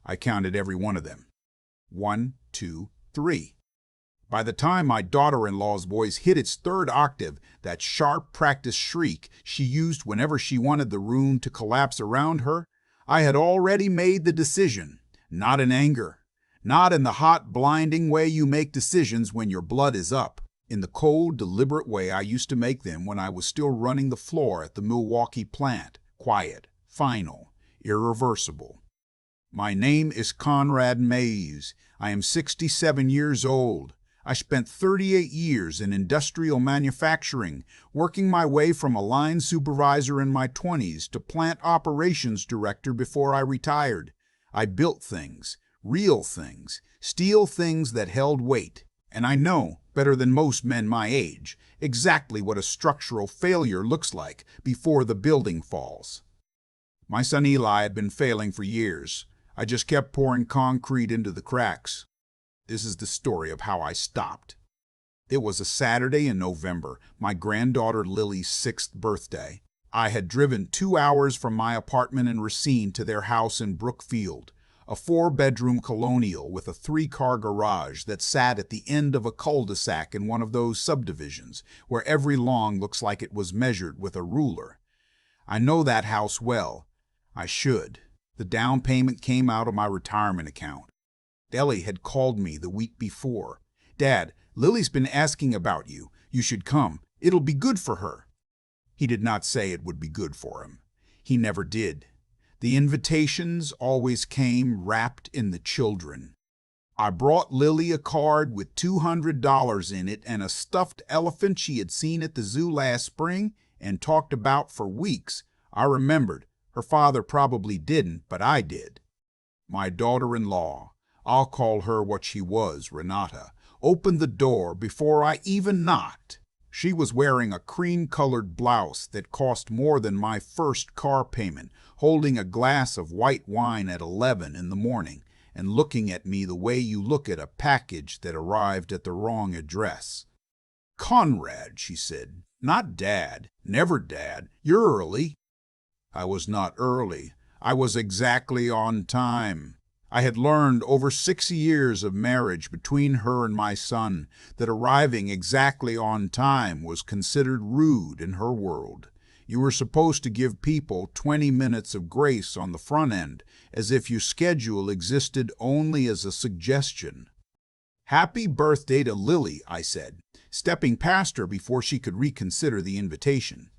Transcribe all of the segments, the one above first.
I counted every one of them. 1, 2, 3. By the time my daughter-in-law's voice hit its third octave, that sharp practice shriek she used whenever she wanted the room to collapse around her, I had already made the decision, not in anger, not in the hot, blinding way you make decisions when your blood is up, in the cold, deliberate way I used to make them when I was still running the floor at the Milwaukee plant, quiet, final, irreversible. My name is Conrad Mays. I am 67 years old. I spent 38 years in industrial manufacturing, working my way from a line supervisor in my 20s to plant operations director before I retired. I built things, real things, steel things that held weight, and I know, better than most men my age, exactly what a structural failure looks like before the building falls. My son Eli had been failing for years. I just kept pouring concrete into the cracks. This is the story of how I stopped. It was a Saturday in November, my granddaughter Lily's 6th birthday. I had driven 2 hours from my apartment in Racine to their house in Brookfield, a 4-bedroom colonial with a 3-car garage that sat at the end of a cul-de-sac in one of those subdivisions where every lawn looks like it was measured with a ruler. I know that house well. I should. The down payment came out of my retirement account. Ellie had called me the week before. "Dad, Lily's been asking about you. You should come. It'll be good for her." He did not say it would be good for him. He never did. The invitations always came wrapped in the children. I brought Lily a card with $200 in it and a stuffed elephant she had seen at the zoo last spring and talked about for weeks. I remembered. Her father probably didn't, but I did. My daughter-in-law, I'll call her what she was, Renata, opened the door before I even knocked. She was wearing a cream-colored blouse that cost more than my first car payment, holding a glass of white wine at 11 in the morning, and looking at me the way you look at a package that arrived at the wrong address. "Conrad," she said, "not Dad, never Dad. You're early." I was not early. I was exactly on time. I had learned over 6 years of marriage between her and my son that arriving exactly on time was considered rude in her world. You were supposed to give people 20 minutes of grace on the front end, as if your schedule existed only as a suggestion. "Happy birthday to Lily," I said, stepping past her before she could reconsider the invitation.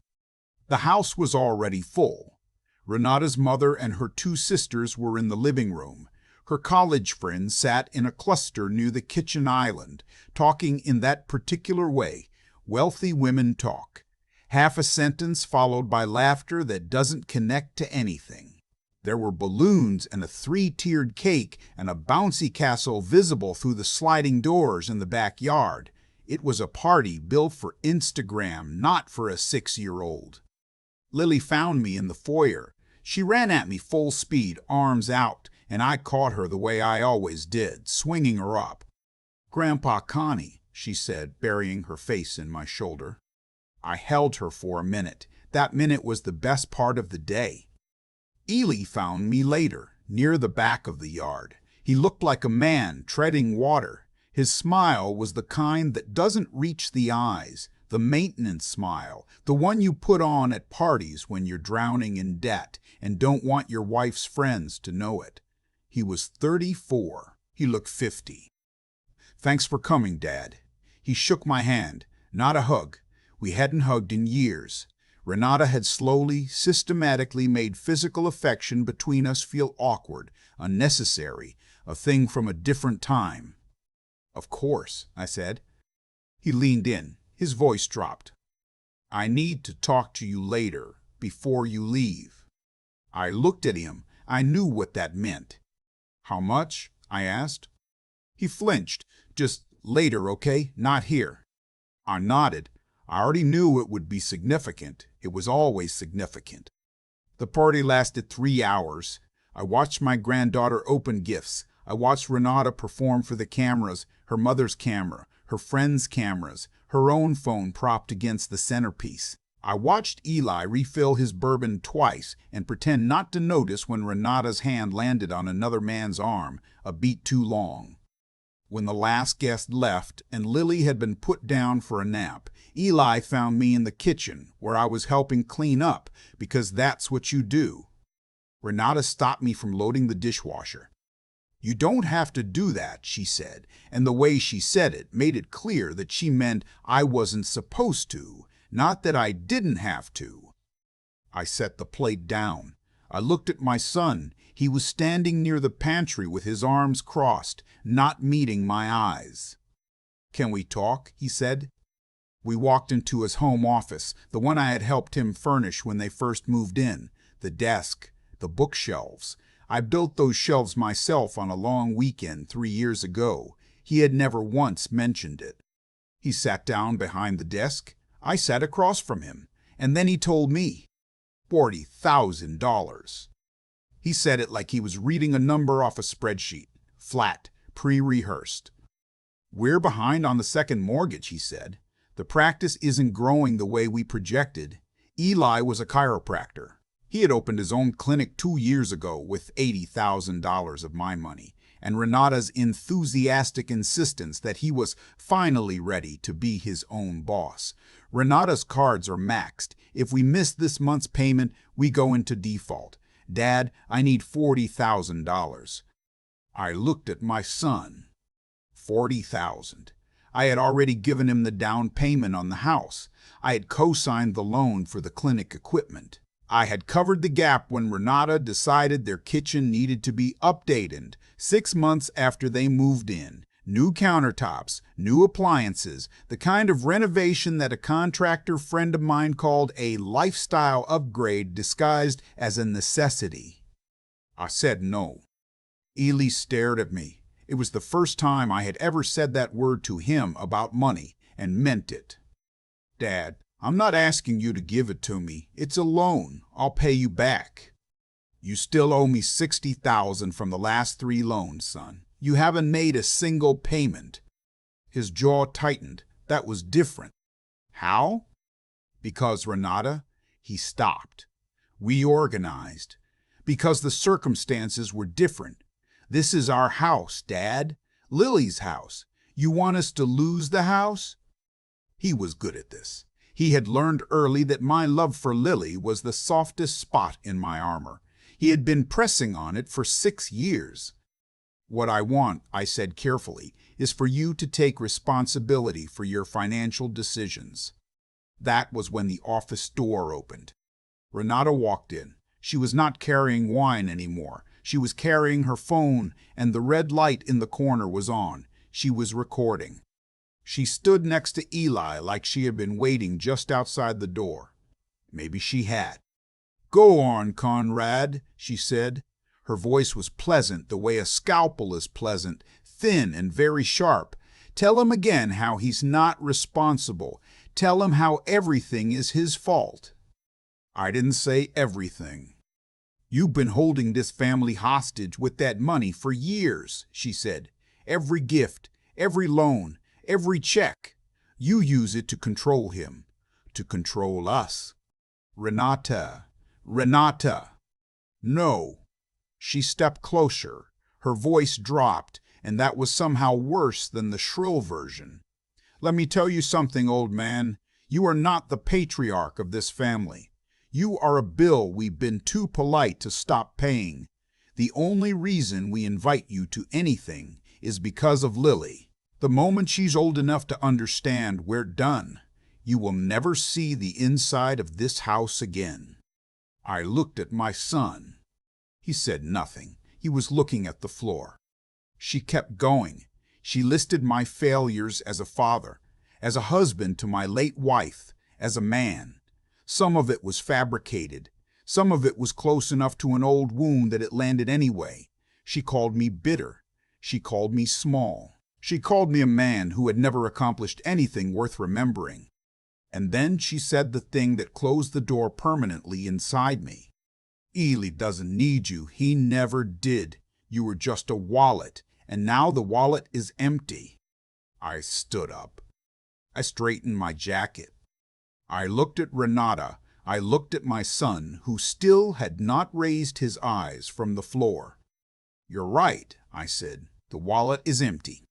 The house was already full. Renata's mother and her 2 sisters were in the living room. Her college friends sat in a cluster near the kitchen island, talking in that particular way, wealthy women talk. Half a sentence followed by laughter that doesn't connect to anything. There were balloons and a 3-tiered cake and a bouncy castle visible through the sliding doors in the backyard. It was a party built for Instagram, not for a 6-year-old. Lily found me in the foyer. She ran at me full speed, arms out, and I caught her the way I always did, swinging her up. "Grandpa Connie," she said, burying her face in my shoulder. I held her for a minute. That minute was the best part of the day. Ely found me later, near the back of the yard. He looked like a man treading water. His smile was the kind that doesn't reach the eyes, the maintenance smile, the one you put on at parties when you're drowning in debt and don't want your wife's friends to know it. He was 34. He looked 50. "Thanks for coming, Dad." He shook my hand, not a hug. We hadn't hugged in years. Renata had slowly, systematically made physical affection between us feel awkward, unnecessary, a thing from a different time. "Of course," I said. He leaned in. His voice dropped. "I need to talk to you later, before you leave." I looked at him. I knew what that meant. "How much?" I asked. He flinched. "Just later, okay? Not here." I nodded. I already knew it would be significant. It was always significant. The party lasted 3 hours. I watched my granddaughter open gifts. I watched Renata perform for the cameras, her mother's camera, her friends' cameras, her own phone propped against the centerpiece. I watched Eli refill his bourbon twice and pretend not to notice when Renata's hand landed on another man's arm, a beat too long. When the last guest left and Lily had been put down for a nap, Eli found me in the kitchen where I was helping clean up, because that's what you do. Renata stopped me from loading the dishwasher. "You don't have to do that," she said, and the way she said it made it clear that she meant I wasn't supposed to, not that I didn't have to. I set the plate down. I looked at my son. He was standing near the pantry with his arms crossed, not meeting my eyes. "Can we talk?" he said. We walked into his home office, the one I had helped him furnish when they first moved in. The desk, the bookshelves. I built those shelves myself on a long weekend 3 years ago. He had never once mentioned it. He sat down behind the desk. I sat across from him, and then he told me, $40,000. He said it like he was reading a number off a spreadsheet, flat, pre-rehearsed. "We're behind on the second mortgage," he said. "The practice isn't growing the way we projected." Eli was a chiropractor. He had opened his own clinic 2 years ago with $80,000 of my money, and Renata's enthusiastic insistence that he was finally ready to be his own boss. "Renata's cards are maxed. If we miss this month's payment, we go into default. Dad, I need $40,000. I looked at my son. 40,000. I had already given him the down payment on the house. I had co-signed the loan for the clinic equipment. I had covered the gap when Renata decided their kitchen needed to be updated 6 months after they moved in. New countertops, new appliances, the kind of renovation that a contractor friend of mine called a lifestyle upgrade disguised as a necessity. I said no. Eli stared at me. It was the first time I had ever said that word to him about money, and meant it. "Dad, I'm not asking you to give it to me. It's a loan. I'll pay you back." "You still owe me $60,000 from the last 3 loans, son. You haven't made a single payment." His jaw tightened. That was different. "How?" "Because, Renata," he stopped. "We organized. Because the circumstances were different. This is our house, Dad. Lily's house. You want us to lose the house?" He was good at this. He had learned early that my love for Lily was the softest spot in my armor. He had been pressing on it for 6 years. "What I want," I said carefully, "is for you to take responsibility for your financial decisions." That was when the office door opened. Renata walked in. She was not carrying wine anymore. She was carrying her phone, and the red light in the corner was on. She was recording. She stood next to Eli like she had been waiting just outside the door. Maybe she had. "Go on, Conrad," she said. Her voice was pleasant, the way a scalpel is pleasant, thin and very sharp. "Tell him again how he's not responsible. Tell him how everything is his fault." "I didn't say everything." "You've been holding this family hostage with that money for years," she said. "Every gift, every loan, every check. You use it to control him, to control us." "Renata, Renata." "No." She stepped closer. Her voice dropped, and that was somehow worse than the shrill version. "Let me tell you something, old man. You are not the patriarch of this family. You are a bill we've been too polite to stop paying. The only reason we invite you to anything is because of Lily. The moment she's old enough to understand, we're done. You will never see the inside of this house again." I looked at my son. He said nothing. He was looking at the floor. She kept going. She listed my failures as a father, as a husband to my late wife, as a man. Some of it was fabricated. Some of it was close enough to an old wound that it landed anyway. She called me bitter. She called me small. She called me a man who had never accomplished anything worth remembering. And then she said the thing that closed the door permanently inside me. "Eli doesn't need you. He never did. You were just a wallet, and now the wallet is empty." I stood up. I straightened my jacket. I looked at Renata. I looked at my son, who still had not raised his eyes from the floor. "You're right," I said. "The wallet is empty."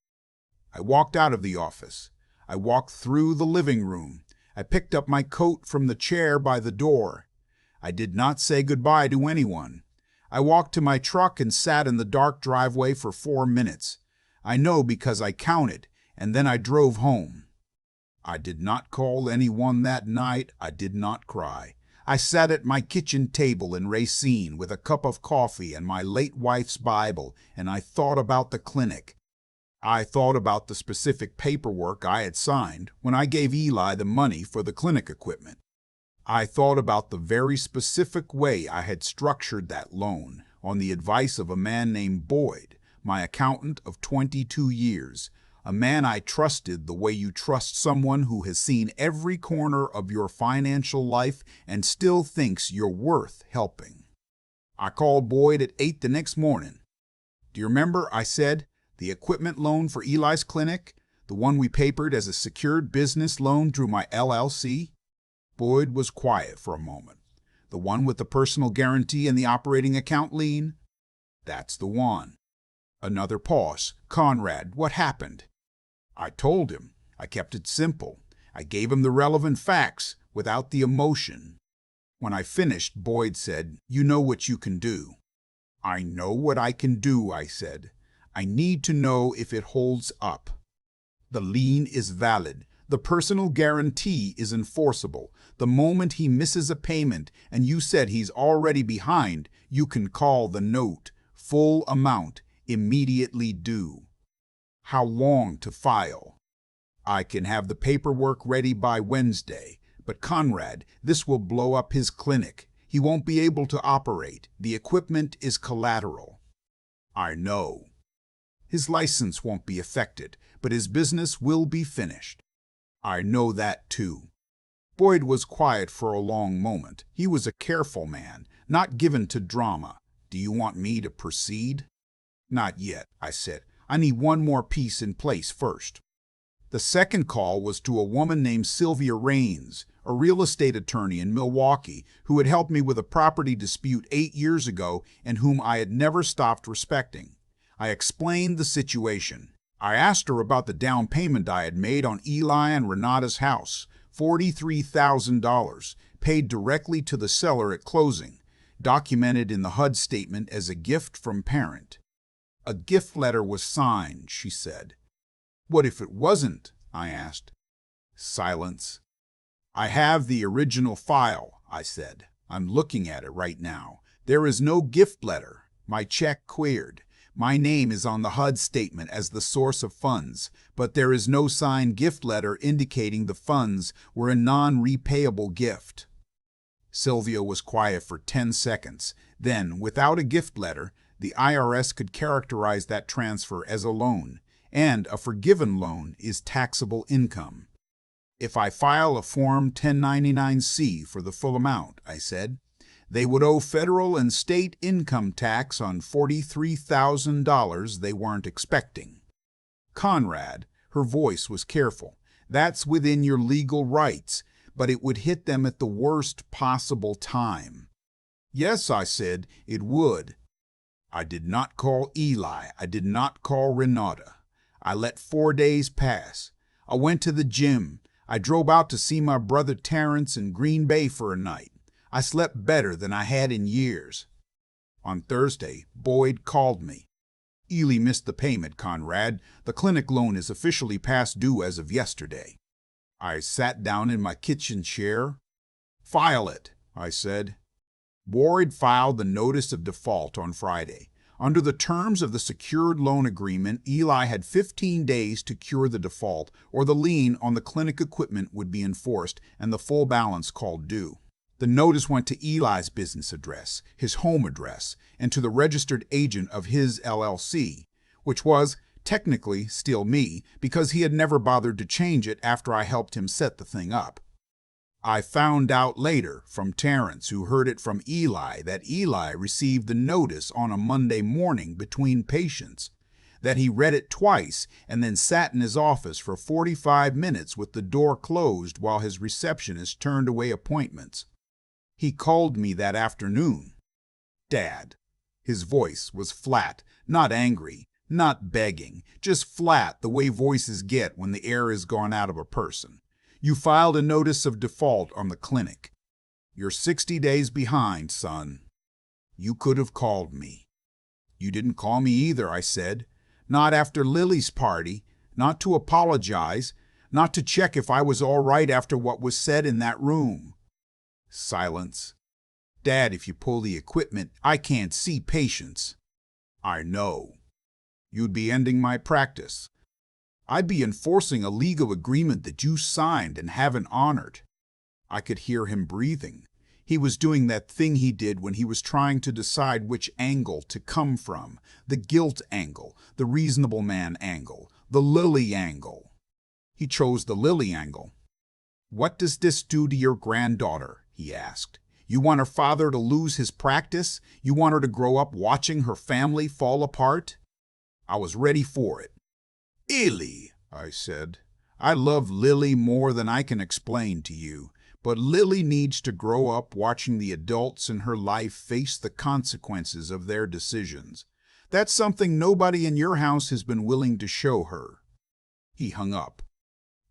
I walked out of the office. I walked through the living room. I picked up my coat from the chair by the door. I did not say goodbye to anyone. I walked to my truck and sat in the dark driveway for 4 minutes. I know because I counted, and then I drove home. I did not call anyone that night. I did not cry. I sat at my kitchen table in Racine with a cup of coffee and my late wife's Bible, and I thought about the clinic. I thought about the specific paperwork I had signed when I gave Eli the money for the clinic equipment. I thought about the very specific way I had structured that loan on the advice of a man named Boyd, my accountant of 22 years, a man I trusted the way you trust someone who has seen every corner of your financial life and still thinks you're worth helping. I called Boyd at 8 the next morning. "Do you remember," I said, "the equipment loan for Eli's clinic, the one we papered as a secured business loan through my LLC?" Boyd was quiet for a moment. "The one with the personal guarantee and the operating account lien?" "That's the one." Another pause. "Conrad, what happened?" I told him. I kept it simple. I gave him the relevant facts without the emotion. When I finished, Boyd said, "You know what you can do." "I know what I can do," I said. "I need to know if it holds up. The lien is valid. The personal guarantee is enforceable. The moment he misses a payment and you said he's already behind, you can call the note, full amount, immediately due." "How long to file?" "I can have the paperwork ready by Wednesday. But Conrad, this will blow up his clinic. He won't be able to operate. The equipment is collateral." "I know." "His license won't be affected, but his business will be finished." "I know that too." Boyd was quiet for a long moment. He was a careful man, not given to drama. "Do you want me to proceed?" "Not yet," I said. "I need one more piece in place first." The second call was to a woman named Sylvia Raines, a real estate attorney in Milwaukee, who had helped me with a property dispute 8 years ago and whom I had never stopped respecting. I explained the situation. I asked her about the down payment I had made on Eli and Renata's house, $43,000, paid directly to the seller at closing, documented in the HUD statement as a gift from parent. "A gift letter was signed," she said. "What if it wasn't?" I asked. Silence. "I have the original file," I said. "I'm looking at it right now. There is no gift letter. My check cleared. My name is on the HUD statement as the source of funds, but there is no signed gift letter indicating the funds were a non-repayable gift." Sylvia was quiet for 10 seconds. Then, without a gift letter, the IRS could characterize that transfer as a loan, and a forgiven loan is taxable income. "If I file a Form 1099-C for the full amount," I said, "they would owe federal and state income tax on $43,000 they weren't expecting." "Conrad," her voice was careful, "that's within your legal rights, but it would hit them at the worst possible time." "Yes," I said, "it would." I did not call Eli. I did not call Renata. I let 4 days pass. I went to the gym. I drove out to see my brother Terrence in Green Bay for a night. I slept better than I had in years. On Thursday, Boyd called me. "Eli missed the payment, Conrad. The clinic loan is officially past due as of yesterday." I sat down in my kitchen chair. "File it," I said. Boyd filed the notice of default on Friday. Under the terms of the secured loan agreement, Eli had 15 days to cure the default, or the lien on the clinic equipment would be enforced and the full balance called due. The notice went to Eli's business address, his home address, and to the registered agent of his LLC, which was, technically, still me, because he had never bothered to change it after I helped him set the thing up. I found out later from Terrence, who heard it from Eli, that Eli received the notice on a Monday morning between patients. that he read it twice and then sat in his office for 45 minutes with the door closed while his receptionist turned away appointments. He called me that afternoon. Dad. His voice was flat, not angry, not begging, just flat the way voices get when the air is gone out of a person. You filed a notice of default on the clinic. You're 60 days behind, son. You could have called me. You didn't call me either, I said. Not after Lily's party, not to apologize, not to check if I was all right after what was said in that room. Silence. Dad, if you pull the equipment, I can't see patients. I know. You'd be ending my practice. I'd be enforcing a legal agreement that you signed and haven't honored. I could hear him breathing. He was doing that thing he did when he was trying to decide which angle to come from. The guilt angle, the reasonable man angle, the Lily angle. He chose the Lily angle. What does this do to your granddaughter? He asked. You want her father to lose his practice? You want her to grow up watching her family fall apart? I was ready for it. Lily, I said. I love Lily more than I can explain to you. But Lily needs to grow up watching the adults in her life face the consequences of their decisions. That's something nobody in your house has been willing to show her. He hung up.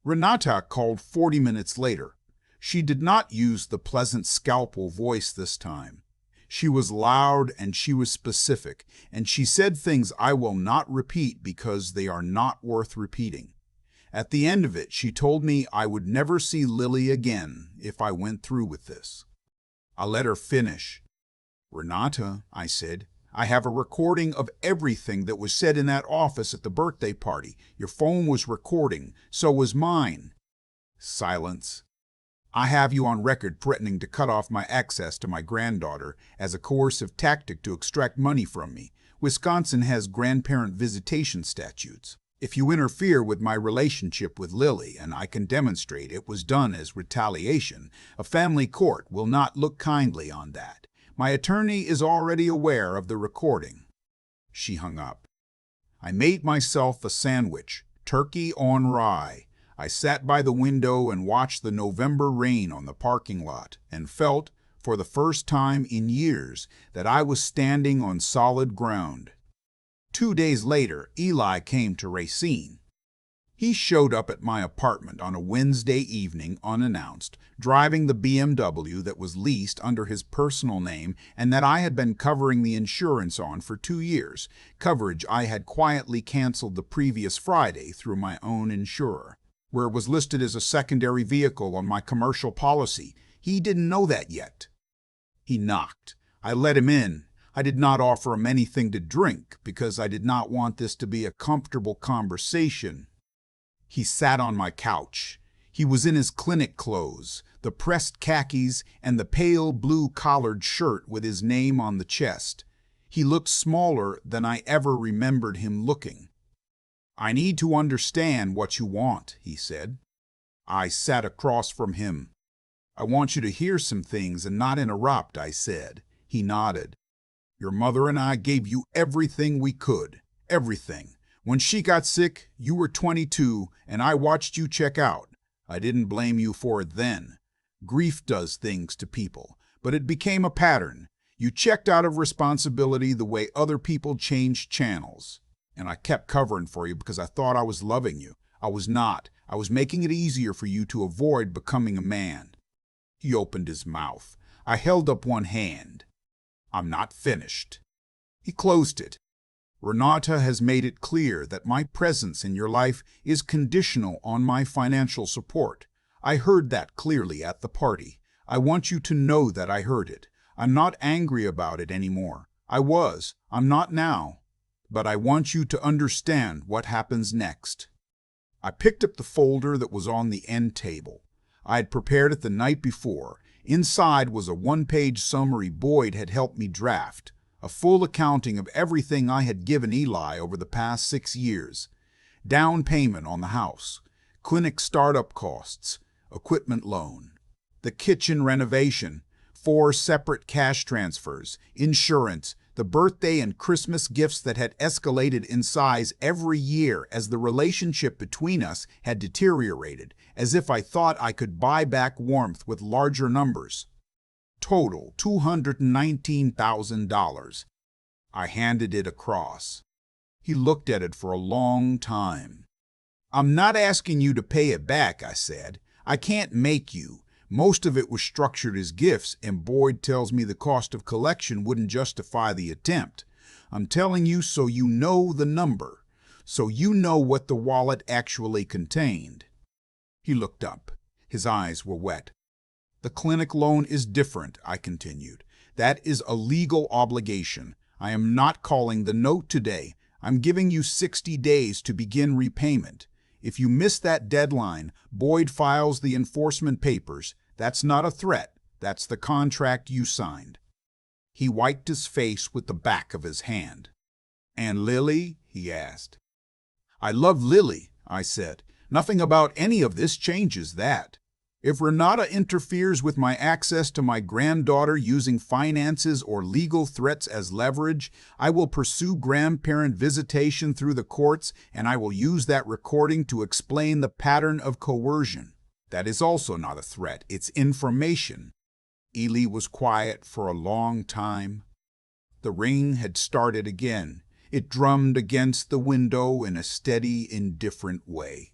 Renata called 40 minutes later. She did not use the pleasant scalpel voice this time. She was loud and she was specific, and she said things I will not repeat because they are not worth repeating. At the end of it, she told me I would never see Lily again if I went through with this. I let her finish. Renata, I said, I have a recording of everything that was said in that office at the birthday party. Your phone was recording, so was mine. Silence. I have you on record threatening to cut off my access to my granddaughter as a coercive tactic to extract money from me. Wisconsin has grandparent visitation statutes. If you interfere with my relationship with Lily and I can demonstrate it was done as retaliation, a family court will not look kindly on that. My attorney is already aware of the recording. She hung up. I made myself a sandwich, turkey on rye. I sat by the window and watched the November rain on the parking lot and felt, for the first time in years, that I was standing on solid ground. 2 days later, Eli came to Racine. He showed up at my apartment on a Wednesday evening unannounced, driving the BMW that was leased under his personal name and that I had been covering the insurance on for 2 years, coverage I had quietly canceled the previous Friday through my own insurer, where it was listed as a secondary vehicle on my commercial policy. He didn't know that yet. He knocked. I let him in. I did not offer him anything to drink because I did not want this to be a comfortable conversation. He sat on my couch. He was in his clinic clothes, the pressed khakis and the pale blue collared shirt with his name on the chest. He looked smaller than I ever remembered him looking. I need to understand what you want, he said. I sat across from him. I want you to hear some things and not interrupt, I said. He nodded. Your mother and I gave you everything we could, everything. When she got sick, you were 22, and I watched you check out. I didn't blame you for it then. Grief does things to people, but it became a pattern. You checked out of responsibility the way other people changed channels. And I kept covering for you because I thought I was loving you. I was not. I was making it easier for you to avoid becoming a man. He opened his mouth. I held up one hand. I'm not finished. He closed it. Renata has made it clear that my presence in your life is conditional on my financial support. I heard that clearly at the party. I want you to know that I heard it. I'm not angry about it anymore. I was. I'm not now. But I want you to understand what happens next. I picked up the folder that was on the end table. I had prepared it the night before. Inside was a one-page summary Boyd had helped me draft, a full accounting of everything I had given Eli over the past 6 years. Down payment on the house, clinic startup costs, equipment loan, the kitchen renovation, 4 separate cash transfers, insurance, The birthday and Christmas gifts that had escalated in size every year as the relationship between us had deteriorated, as if I thought I could buy back warmth with larger numbers. Total $219,000. I handed it across. He looked at it for a long time. "I'm not asking you to pay it back," I said. "I can't make you. Most of it was structured as gifts, and Boyd tells me the cost of collection wouldn't justify the attempt. I'm telling you so you know the number, so you know what the wallet actually contained." He looked up. His eyes were wet. "The clinic loan is different," I continued. "That is a legal obligation. I am not calling the note today. I'm giving you 60 days to begin repayment. If you miss that deadline, Boyd files the enforcement papers. That's not a threat. That's the contract you signed." He wiped his face with the back of his hand. "And Lily?" he asked. "I love Lily," I said. "Nothing about any of this changes that. If Renata interferes with my access to my granddaughter using finances or legal threats as leverage, I will pursue grandparent visitation through the courts, and I will use that recording to explain the pattern of coercion. That is also not a threat. It's information." Ely was quiet for a long time. The rain had started again. It drummed against the window in a steady, indifferent way.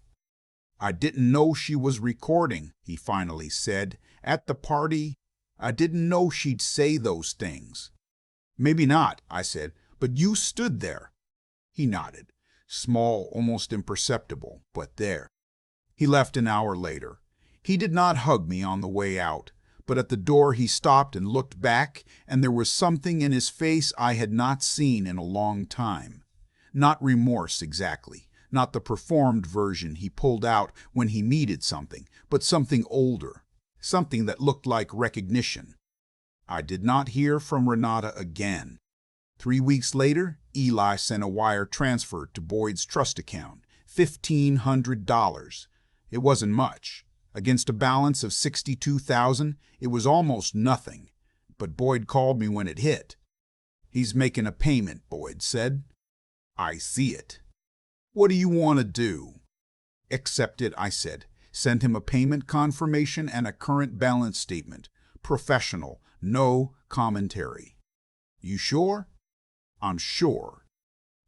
"I didn't know she was recording," he finally said. "At the party, I didn't know she'd say those things." "Maybe not," I said, "but you stood there." He nodded. Small, almost imperceptible, but there. He left an hour later. He did not hug me on the way out, but at the door he stopped and looked back, and there was something in his face I had not seen in a long time. Not remorse exactly, not the performed version he pulled out when he needed something, but something older, something that looked like recognition. I did not hear from Renata again. 3 weeks later, Eli sent a wire transfer to Boyd's trust account, $1,500. It wasn't much. Against a balance of $62,000, it was almost nothing. But Boyd called me when it hit. "He's making a payment," Boyd said. "I see it." "What do you want to do?" "Accept it," I said. "Send him a payment confirmation and a current balance statement. Professional, no commentary." "You sure?" "I'm sure."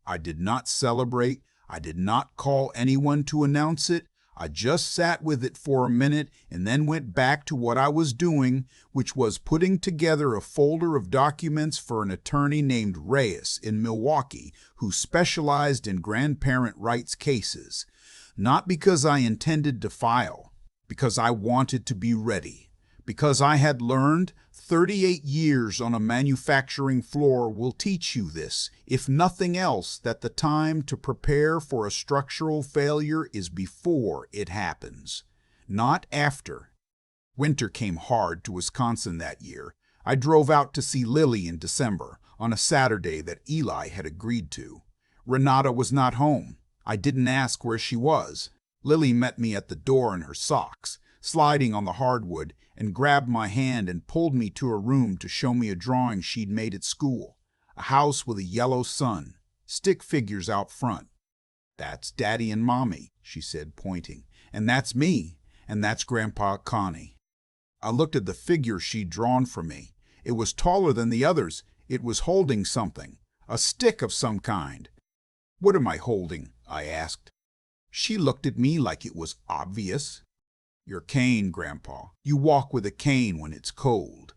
I did not celebrate. I did not call anyone to announce it. I just sat with it for a minute and then went back to what I was doing, which was putting together a folder of documents for an attorney named Reyes in Milwaukee who specialized in grandparent rights cases. Not because I intended to file, because I wanted to be ready. Because I had learned 38 years on a manufacturing floor will teach you this, if nothing else, that the time to prepare for a structural failure is before it happens, not after. Winter came hard to Wisconsin that year. I drove out to see Lily in December, on a Saturday that Eli had agreed to. Renata was not home. I didn't ask where she was. Lily met me at the door in her socks, sliding on the hardwood, and grabbed my hand and pulled me to her room to show me a drawing she'd made at school. A house with a yellow sun, stick figures out front. "That's Daddy and Mommy," she said, pointing. "And that's me, and that's Grandpa Connie." I looked at the figure she'd drawn for me. It was taller than the others. It was holding something, a stick of some kind. "What am I holding?" I asked. She looked at me like it was obvious. "Your cane, Grandpa. You walk with a cane when it's cold."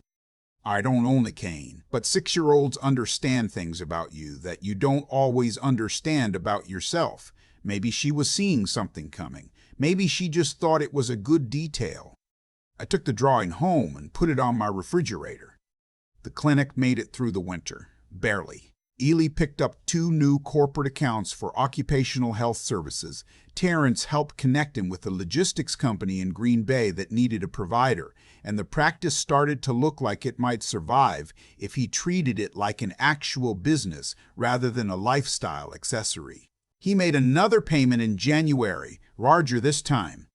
"I don't own a cane, but 6-year-olds understand things about you that you don't always understand about yourself. Maybe she was seeing something coming. Maybe she just thought it was a good detail." I took the drawing home and put it on my refrigerator. The clinic made it through the winter. Barely. Ely picked up 2 new corporate accounts for occupational health services. Terrence helped connect him with a logistics company in Green Bay that needed a provider, and the practice started to look like it might survive if he treated it like an actual business rather than a lifestyle accessory. He made another payment in January, larger this time.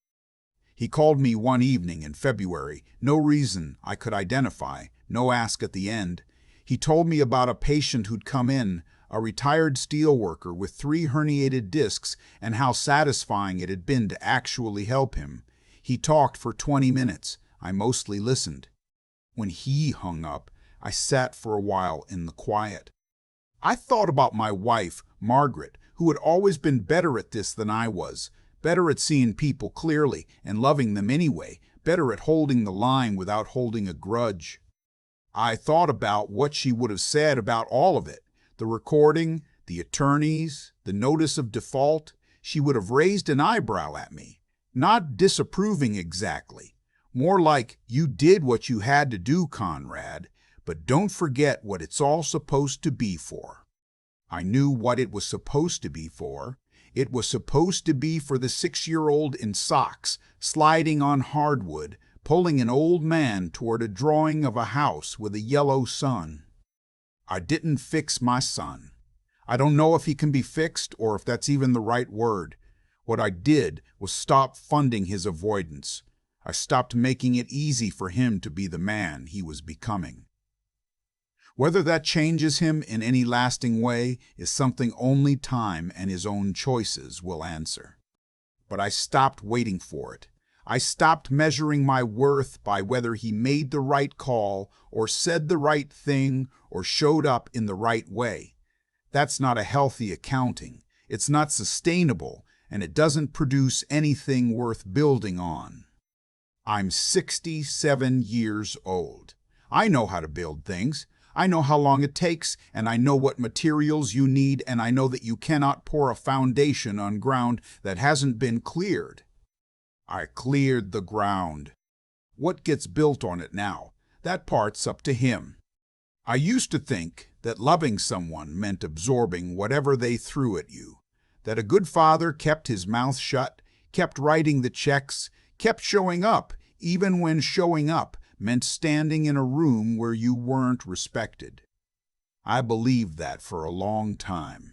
He called me one evening in February, no reason I could identify, no ask at the end. He told me about a patient who'd come in, a retired steelworker with 3 herniated discs, and how satisfying it had been to actually help him. He talked for 20 minutes. I mostly listened. When he hung up, I sat for a while in the quiet. I thought about my wife, Margaret, who had always been better at this than I was, better at seeing people clearly and loving them anyway, better at holding the line without holding a grudge. I thought about what she would have said about all of it. The recording, the attorneys, the notice of default. She would have raised an eyebrow at me. Not disapproving exactly. More like, you did what you had to do, Conrad, but don't forget what it's all supposed to be for. I knew what it was supposed to be for. It was supposed to be for the 6-year-old in socks, sliding on hardwood, pulling an old man toward a drawing of a house with a yellow sun. I didn't fix my son. I don't know if he can be fixed or if that's even the right word. What I did was stop funding his avoidance. I stopped making it easy for him to be the man he was becoming. Whether that changes him in any lasting way is something only time and his own choices will answer. But I stopped waiting for it. I stopped measuring my worth by whether he made the right call or said the right thing or showed up in the right way. That's not a healthy accounting. It's not sustainable, and it doesn't produce anything worth building on. I'm 67 years old. I know how to build things. I know how long it takes, and I know what materials you need, and I know that you cannot pour a foundation on ground that hasn't been cleared. I cleared the ground. What gets built on it now? That part's up to him. I used to think that loving someone meant absorbing whatever they threw at you, that a good father kept his mouth shut, kept writing the checks, kept showing up, even when showing up meant standing in a room where you weren't respected. I believed that for a long time.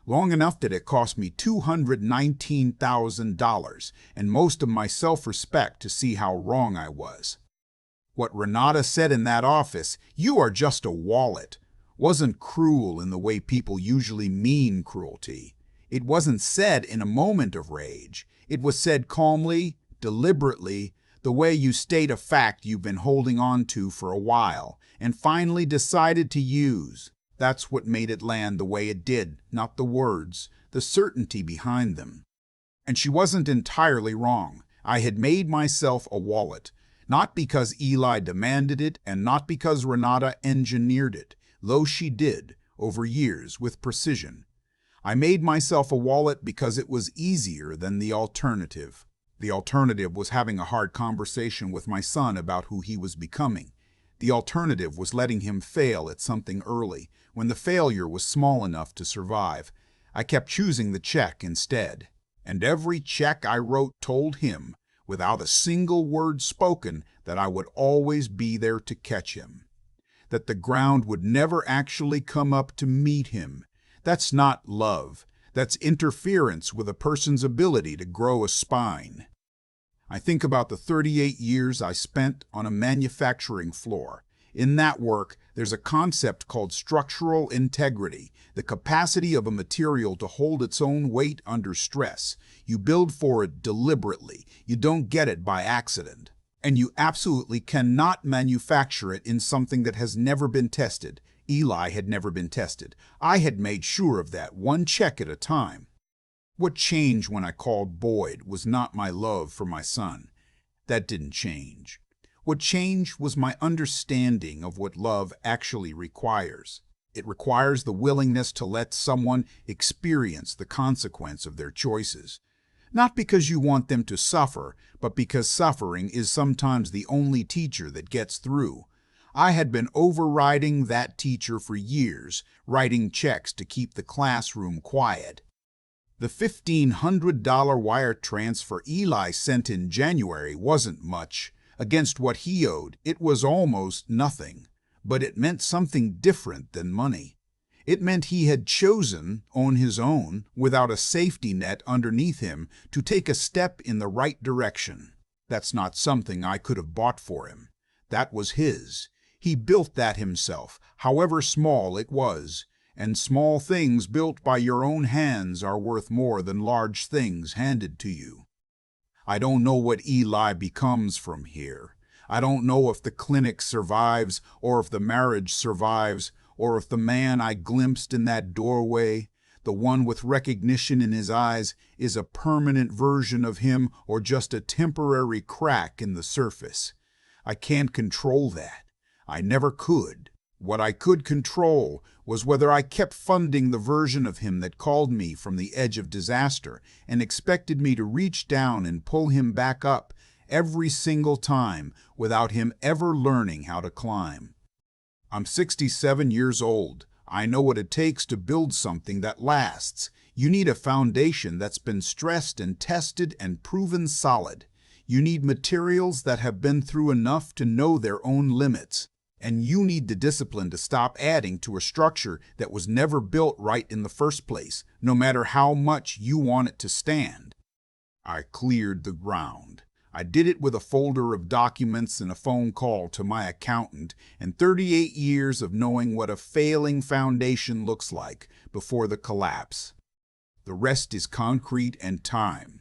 Long enough that it cost me $219,000 and most of my self-respect to see how wrong I was. What Renata said in that office, "You are just a wallet," wasn't cruel in the way people usually mean cruelty. It wasn't said in a moment of rage. It was said calmly, deliberately, the way you state a fact you've been holding on to for a while and finally decided to use. That's what made it land the way it did, not the words, the certainty behind them. And she wasn't entirely wrong. I had made myself a wallet, not because Eli demanded it and not because Renata engineered it, though she did, over years, with precision. I made myself a wallet because it was easier than the alternative. The alternative was having a hard conversation with my son about who he was becoming. The alternative was letting him fail at something early, when the failure was small enough to survive. I kept choosing the check instead. And every check I wrote told him, without a single word spoken, that I would always be there to catch him. That the ground would never actually come up to meet him. That's not love. That's interference with a person's ability to grow a spine. I think about the 38 years I spent on a manufacturing floor. In that work, there's a concept called structural integrity, the capacity of a material to hold its own weight under stress. You build for it deliberately. You don't get it by accident. And you absolutely cannot manufacture it in something that has never been tested. Eli had never been tested. I had made sure of that, one check at a time. What changed when I called Boyd was not my love for my son. That didn't change. What changed was my understanding of what love actually requires. It requires the willingness to let someone experience the consequence of their choices. Not because you want them to suffer, but because suffering is sometimes the only teacher that gets through. I had been overriding that teacher for years, writing checks to keep the classroom quiet. The $1,500 wire transfer Eli sent in January wasn't much. Against what he owed, it was almost nothing. But it meant something different than money. It meant he had chosen, on his own, without a safety net underneath him, to take a step in the right direction. That's not something I could have bought for him. That was his. He built that himself, however small it was, and small things built by your own hands are worth more than large things handed to you. I don't know what Eli becomes from here. I don't know if the clinic survives, or if the marriage survives, or if the man I glimpsed in that doorway, the one with recognition in his eyes, is a permanent version of him or just a temporary crack in the surface. I can't control that. I never could. What I could control was whether I kept funding the version of him that called me from the edge of disaster and expected me to reach down and pull him back up every single time without him ever learning how to climb. I'm 67 years old. I know what it takes to build something that lasts. You need a foundation that's been stressed and tested and proven solid. You need materials that have been through enough to know their own limits. And you need the discipline to stop adding to a structure that was never built right in the first place, no matter how much you want it to stand. I cleared the ground. I did it with a folder of documents and a phone call to my accountant and 38 years of knowing what a failing foundation looks like before the collapse. The rest is concrete and time.